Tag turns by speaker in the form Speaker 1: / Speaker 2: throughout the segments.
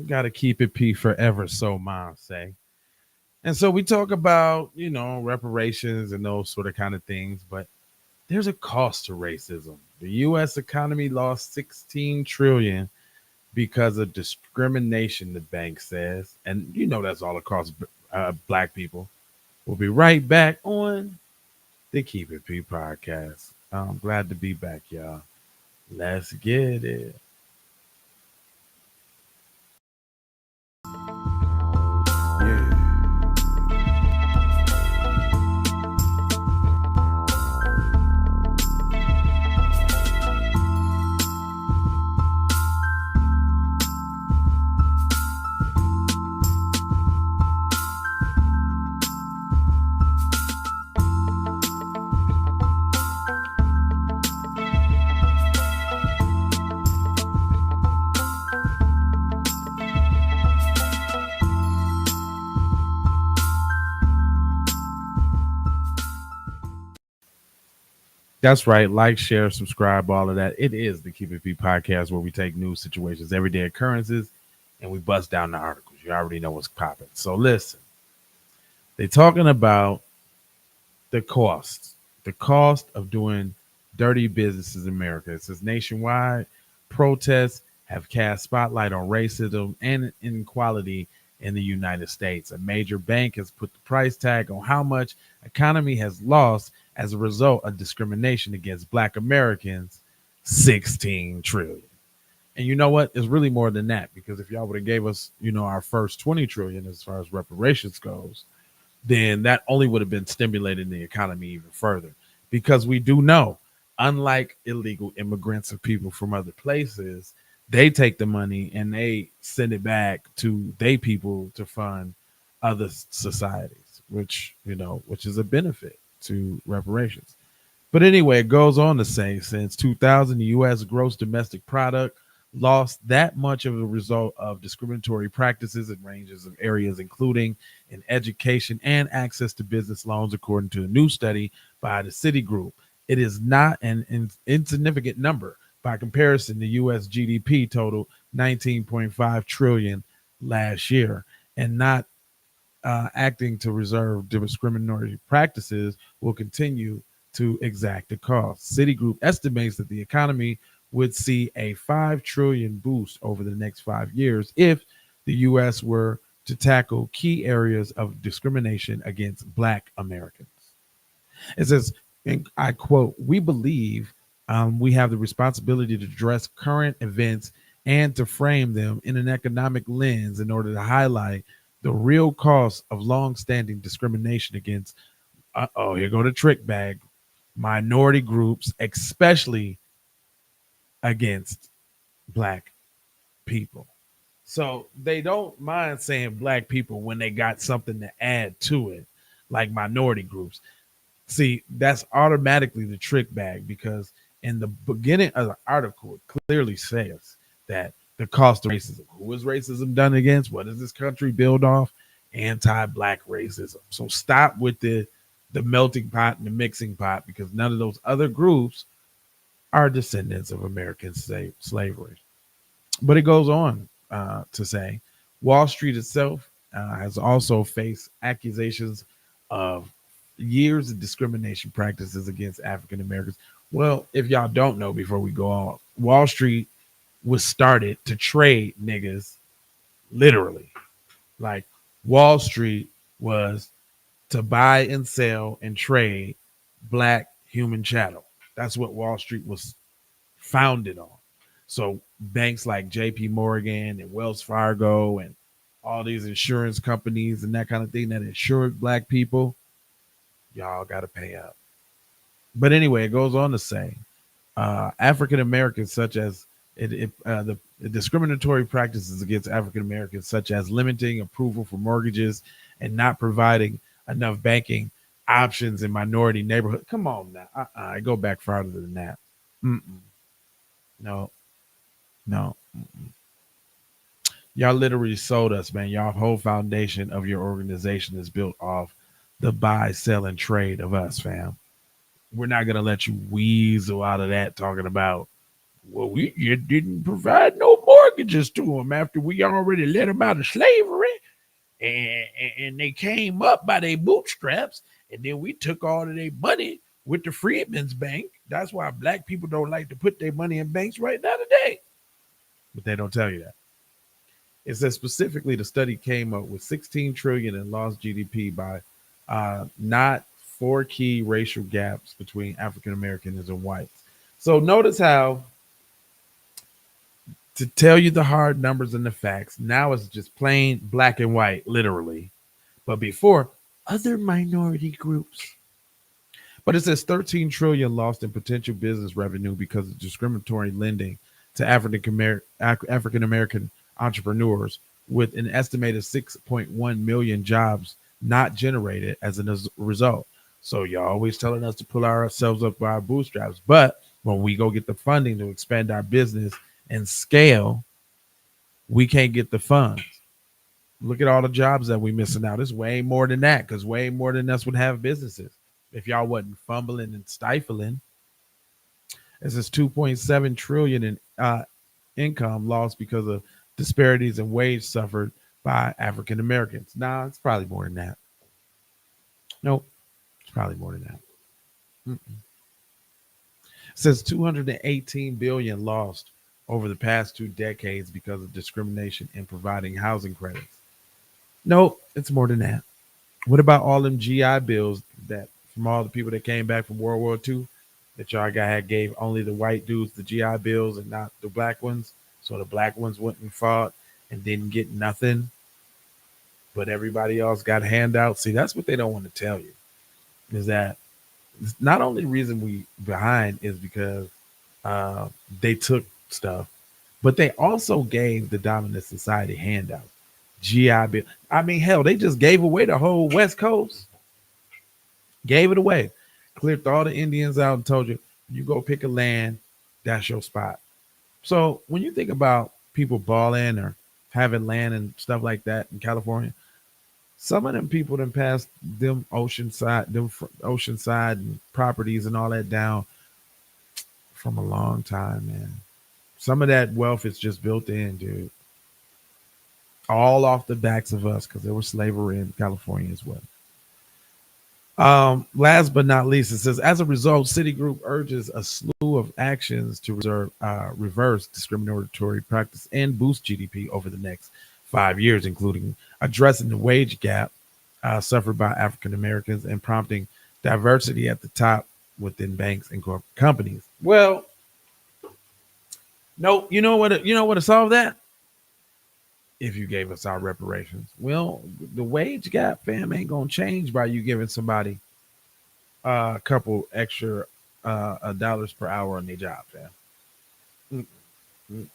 Speaker 1: Gotta keep it P forever, so mom say. And so we talk about, reparations and those sort of kind of things, but there's a cost to racism. The US economy lost 16 trillion because of discrimination, the bank says. And that's all across black people. We'll be right back on the Keep It P podcast. I'm glad to be back, y'all. Let's get it. Yeah. That's right. Like, share, subscribe, all of that. It is the Keep It P podcast where we take news situations, everyday occurrences, and we bust down the articles. You already know what's popping. So listen, they're talking about the cost of doing dirty businesses in America. It says nationwide protests have cast spotlight on racism and inequality in the United States. A major bank has put the price tag on how much economy has lost as a result of discrimination against Black Americans, 16 trillion. And you know what? It's really more than that, because if y'all would have gave us, our first 20 trillion as far as reparations goes, then that only would have been stimulating the economy even further. Because we do know, unlike illegal immigrants or people from other places, they take the money and they send it back to they people to fund other societies, which is a benefit to reparations. But anyway, it goes on to say since 2000, the U.S. gross domestic product lost that much of a result of discriminatory practices in ranges of areas, including in education and access to business loans, according to a new study by the Citigroup. It is not an insignificant number. By comparison, the U.S. GDP totaled 19.5 trillion last year, and not acting to reserve discriminatory practices will continue to exact the cost. Citigroup estimates that the economy would see a 5 trillion boost over the next 5 years if the US were to tackle key areas of discrimination against Black Americans. It says, and I quote, we believe we have the responsibility to address current events and to frame them in an economic lens in order to highlight the real cost of longstanding discrimination against, here go the trick bag, minority groups, especially against Black people. So they don't mind saying Black people when they got something to add to it, like minority groups. See, that's automatically the trick bag, because in the beginning of the article, it clearly says that the cost of racism. Who is racism done against? What does this country build off? Anti-Black racism. So stop with the melting pot and the mixing pot, because none of those other groups are descendants of American slavery. But it goes on to say Wall Street itself has also faced accusations of years of discrimination practices against African Americans. Well, if y'all don't know, before we go on, Wall Street was started to trade niggas, literally. Like, Wall Street was to buy and sell and trade Black human chattel. That's what Wall Street was founded on. So banks like JP Morgan and Wells Fargo and all these insurance companies and that kind of thing that insured Black people, y'all got to pay up. But anyway, it goes on to say African Americans, such as the discriminatory practices against African Americans, such as limiting approval for mortgages and not providing enough banking options in minority neighborhoods. Come on now, I go back farther than that. Mm-mm. No, no. Mm-mm. Y'all literally sold us, man. Y'all whole foundation of your organization is built off the buy, sell, and trade of us, fam. We're not gonna let you weasel out of that talking about, well, we didn't provide no mortgage. mortgages to them after we already let them out of slavery, and they came up by their bootstraps, and then we took all of their money with the Freedmen's Bank. That's why black people don't like to put their money in banks right now today. But they don't tell you that. It says specifically the study came up with 16 trillion in lost GDP by not four key racial gaps between African Americans and whites. So notice how, to tell you the hard numbers and the facts, now it's just plain black and white, literally. But before, other minority groups. But it says 13 trillion lost in potential business revenue because of discriminatory lending to African American entrepreneurs, with an estimated 6.1 million jobs not generated as a result. So y'all always telling us to pull ourselves up by our bootstraps, but when we go get the funding to expand our business and scale, we can't get the funds. Look at all the jobs that we missing out. It's way more than that, because way more than us would have businesses if y'all wasn't fumbling and stifling. This is 2.7 trillion in income lost because of disparities in wage suffered by African Americans. Nah, it's probably more than that. Nope, it's probably more than that. Mm-mm. It says 218 billion lost over the past 2 decades because of discrimination in providing housing credits. Nope, it's more than that. What about all them GI bills that from all the people that came back from World War II, that y'all had gave only the white dudes the GI bills and not the black ones? So the black ones went and fought and didn't get nothing, but everybody else got handouts. See, that's what they don't want to tell you, is that not only reason we behind is because they took stuff, but they also gave the dominant society handouts. GI bill. I mean, hell, they just gave away the whole West Coast. Gave it away. Cleared all the Indians out and told you, you go pick a land, that's your spot. So when you think about people balling or having land and stuff like that in California, some of them people then passed them oceanside and properties and all that down from a long time, man. Some of that wealth is just built in, dude. All off the backs of us, because there was slavery in California as well. Last but not least, it says, as a result, Citigroup urges a slew of actions to reverse discriminatory practice and boost GDP over the next 5 years, including addressing the wage gap suffered by African Americans and prompting diversity at the top within banks and corporate companies. Well, no, you know what to solve that? If you gave us our reparations. Well, the wage gap, fam, ain't gonna change by you giving somebody a couple extra dollars per hour on their job, fam. Mm-mm.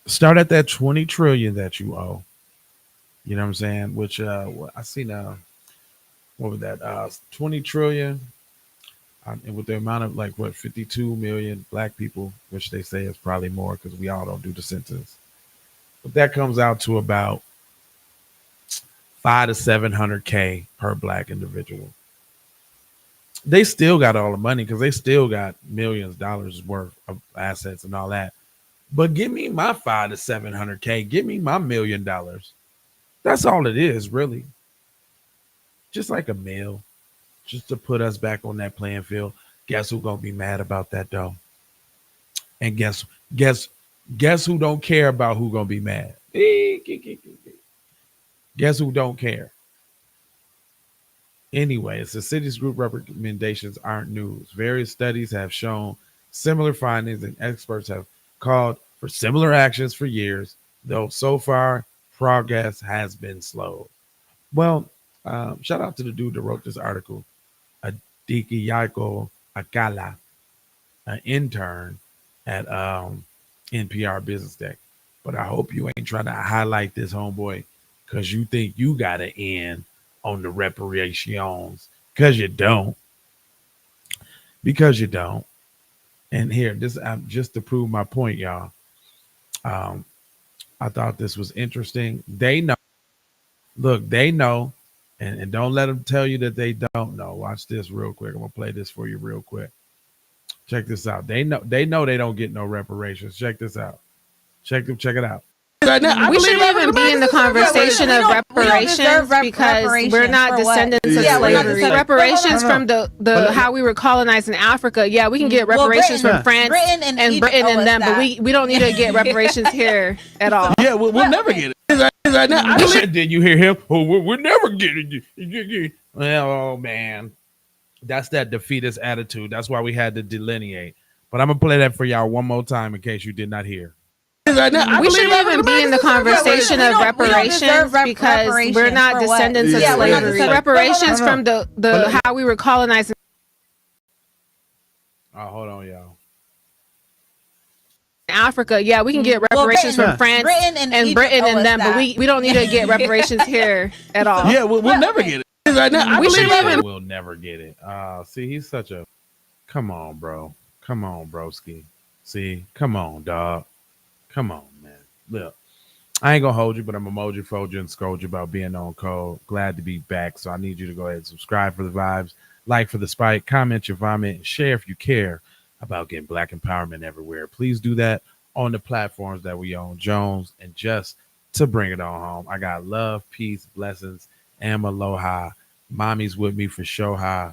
Speaker 1: Start at that 20 trillion that you owe. You know what I'm saying? Which I seen what was that? 20 trillion. And with the amount of like what 52 million black people, which they say is probably more because we all don't do the census. But that comes out to about 500 to 700K per black individual. They still got all the money because they still got millions of dollars worth of assets and all that. But give me my 500 to 700K. Give me my $1 million. That's all it is, really. Just like a meal, just to put us back on that playing field. Guess who's gonna be mad about that though? And guess who don't care about who gonna be mad? Guess who don't care? Anyway, it's the Citigroup recommendations aren't news. Various studies have shown similar findings, and experts have called for similar actions for years, though so far progress has been slow. Well, shout out to the dude that wrote this article, Adiki Yaiko Akala, an intern at NPR Business Deck. But I hope you ain't trying to highlight this, homeboy, because you think you got to end on the reparations, because you don't. Because you don't. And here, this just to prove my point, y'all. Um, I thought this was interesting. They know. Look, they know, and don't let them tell you that they don't know. Watch this real quick. I'm gonna play this for you real quick. Check this out. They know they don't get no reparations. Check this out. Check it out.
Speaker 2: We shouldn't even be in the conversation of reparations because we're not descendants of slavery. Reparations from the how we were colonized in Africa. Yeah, we can get reparations from France and Britain and them, but we don't need to get reparations here at all.
Speaker 3: Yeah, we'll never get it.
Speaker 1: Did you hear him? Oh, we're never getting it. Well, oh man, that's that defeatist attitude. That's why we had to delineate. But I'm gonna play that for y'all one more time in case you did not hear.
Speaker 2: We shouldn't even be in the conversation of reparations because we're not descendants of slavery. Reparations from the how we were colonized.
Speaker 1: Oh, hold on, y'all.
Speaker 2: Africa, yeah, we can get reparations from France and Britain and them, but we don't need to get reparations here at all.
Speaker 3: Yeah, we'll never get it.
Speaker 2: We should even.
Speaker 1: We'll never get it. See, he's such a. Come on, bro. Come on, broski. See, come on, dog. Come on, man. Look, I ain't gonna hold you, but I'm emoji fold you and scold you about being on code. Glad to be back. So I need you to go ahead and subscribe for the vibes, like for the spike, comment your vomit, and share if you care about getting Black empowerment everywhere. Please do that on the platforms that we own, Jones. And just to bring it on home, I got love, peace, blessings, and aloha. Mommy's with me for show high.